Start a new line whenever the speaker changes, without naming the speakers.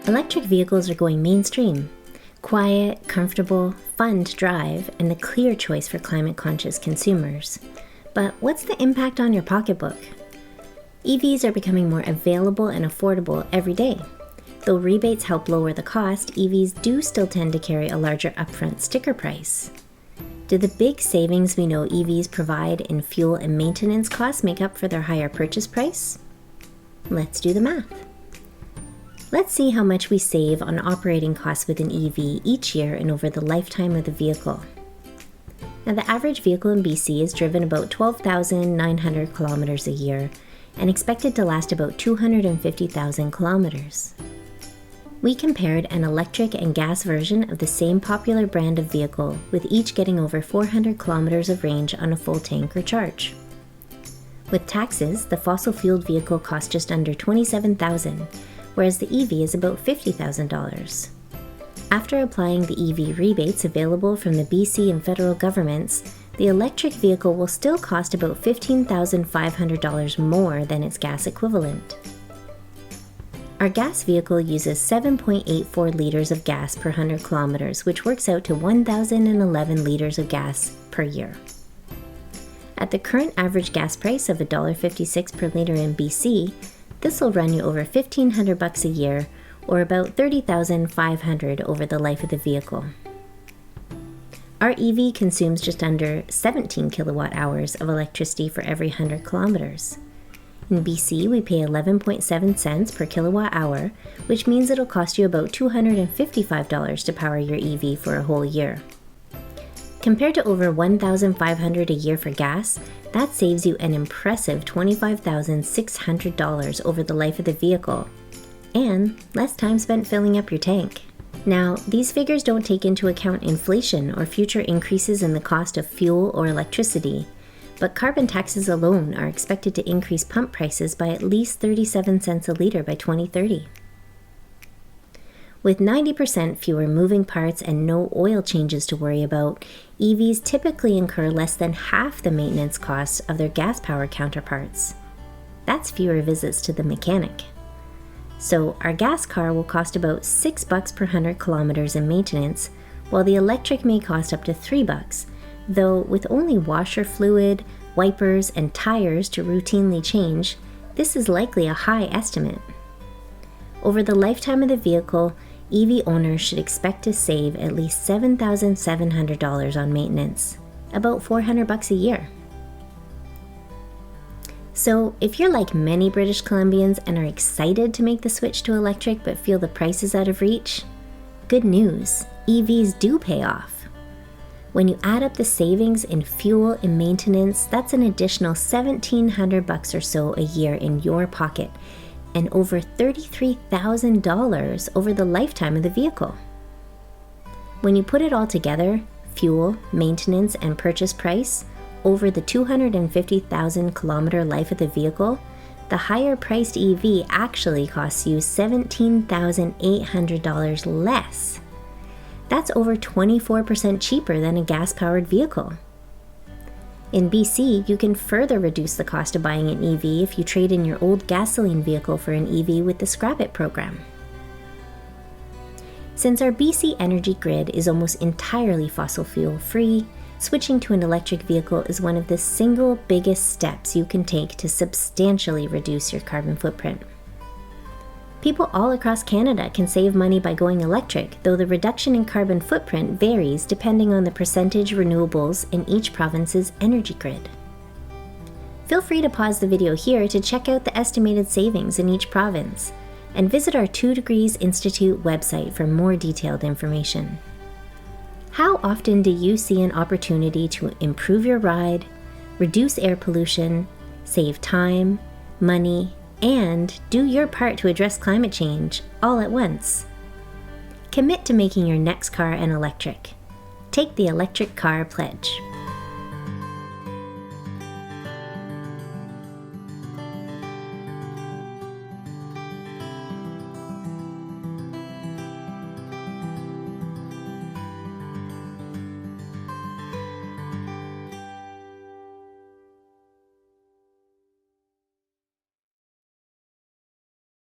Electric vehicles are going mainstream. Quiet, comfortable, fun to drive, and a clear choice for climate-conscious consumers. But what's the impact on your pocketbook? EVs are becoming more available and affordable every day. Though rebates help lower the cost, EVs do still tend to carry a larger upfront sticker price. Do the big savings we know EVs provide in fuel and maintenance costs make up for their higher purchase price? Let's do the math. Let's see how much we save on operating costs with an EV each year and over the lifetime of the vehicle. Now, the average vehicle in BC is driven about 12,900 kilometers a year and expected to last about 250,000 kilometers. We compared an electric and gas version of the same popular brand of vehicle, with each getting over 400 kilometers of range on a full tank or charge. With taxes, the fossil-fueled vehicle costs just under $27,000, whereas the EV is about $50,000. After applying the EV rebates available from the BC and federal governments, the electric vehicle will still cost about $15,500 more than its gas equivalent. Our gas vehicle uses 7.84 liters of gas per 100 kilometers, which works out to 1,011 liters of gas per year. At the current average gas price of $1.56 per liter in BC, this will run you over $1,500 a year, or about $30,500 over the life of the vehicle. Our EV consumes just under 17 kilowatt hours of electricity for every 100 kilometers. In BC, we pay 11.7 cents per kilowatt hour, which means it'll cost you about $255 to power your EV for a whole year. Compared to over $1,500 a year for gas, that saves you an impressive $25,600 over the life of the vehicle, and less time spent filling up your tank. Now, these figures don't take into account inflation or future increases in the cost of fuel or electricity, but carbon taxes alone are expected to increase pump prices by at least 37 cents a liter by 2030. With 90% fewer moving parts and no oil changes to worry about, EVs typically incur less than half the maintenance costs of their gas-powered counterparts. That's fewer visits to the mechanic. So our gas car will cost about $6 per 100 kilometers in maintenance, while the electric may cost up to $3, though with only washer fluid, wipers, and tires to routinely change, this is likely a high estimate. Over the lifetime of the vehicle, EV owners should expect to save at least $7,700 on maintenance, about $400 a year. So if you're like many British Columbians and are excited to make the switch to electric but feel the price is out of reach, good news, EVs do pay off. When you add up the savings in fuel and maintenance, that's an additional $1,700 or so a year in your pocket, and over $33,000 over the lifetime of the vehicle. When you put it all together, fuel, maintenance, and purchase price, over the 250,000 kilometer life of the vehicle, the higher priced EV actually costs you $17,800 less. That's over 24% cheaper than a gas-powered vehicle. In BC, you can further reduce the cost of buying an EV if you trade in your old gasoline vehicle for an EV with the Scrap It program. Since our BC energy grid is almost entirely fossil fuel free, switching to an electric vehicle is one of the single biggest steps you can take to substantially reduce your carbon footprint. People all across Canada can save money by going electric, though the reduction in carbon footprint varies depending on the percentage renewables in each province's energy grid. Feel free to pause the video here to check out the estimated savings in each province, and visit our 2 Degrees Institute website for more detailed information. How often do you see an opportunity to improve your ride, reduce air pollution, save time, money, and do your part to address climate change all at once? Commit to making your next car an electric. Take the electric car pledge.